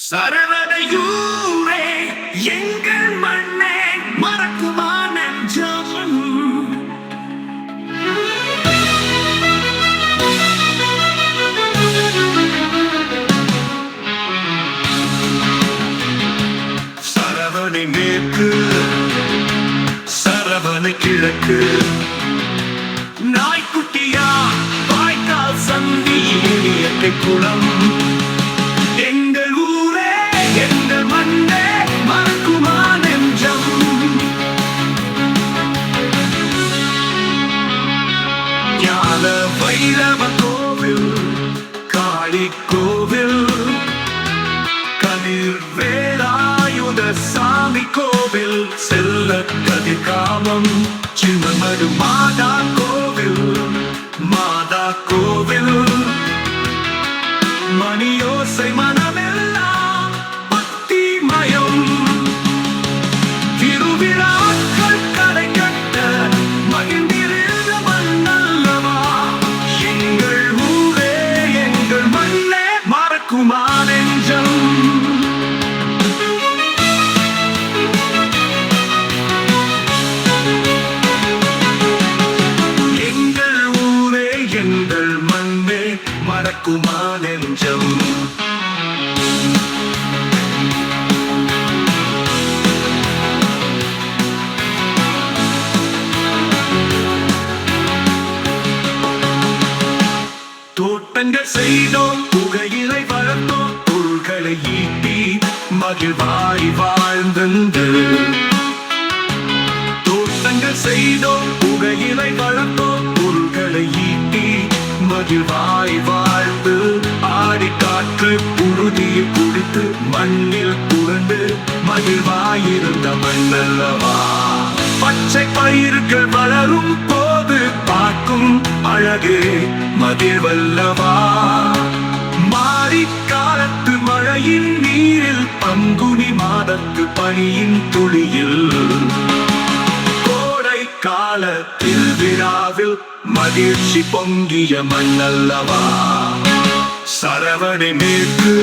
சரவணையூரே எங்கள் மண்ணே மறக்குமா நெஞ்சம். சரவணை மேற்கு, சரவணை கிழக்கு, நாய்க்குட்டியா வாய்க்கால் சந்தி இயற்கை குளம். எங்கள் ஊரே எங்கள் மண்ணே மறக்குமா நெஞ்சம். ஞான வைரவ கோவில், காளி கோவில், கதிர் வேலாயுத சாமி கோவில், செல்ல கதிர்காமம், சின்னமடு மாதா கோவில், மாதா கோவில், மணியோசை மனமெல்லாம் பக்திமயம். திருவிழாக்கள் கரை கட்ட மகிழ்ந்திருந்த மண்ணல்லவா எங்கள் ஊரே எங்கள் மண்ணே மறக்குமா நெஞ்சம். எங்கள் ஊரே எங்கள் மண்ணே மறக்குமா நெஞ்சம். தோட்டங்கள் செய்தோம், புகையிலை வளர்த்தோம், பொருள்களை ஈட்டி மகிழ்வாய் வாழ்ந்து. தோட்டங்கள் செய்தோம், புகையிலை வளர்த்தோம், பொருள்களை ஈட்டி மகிழ்வாய் வாழ்ந்து. ஆடி காற்று புழுதியில் குடித்து மண்ணில் புரண்டு மகிழ்வாயிருந்த மண்ணல்லவா. பச்சை பயிர்கள் வளரும் போது பார்க்கும் அழகு மதிர்வல்லவா. மாறி காலத்து மழையின் நீரில், பங்குனி மாதத்து பனியின் துளியில், கோடை காலத்தில் விழாவில் மகிழ்ச்சி பொங்கிய மண்ணல்லவா. சரவணை மேற்கு,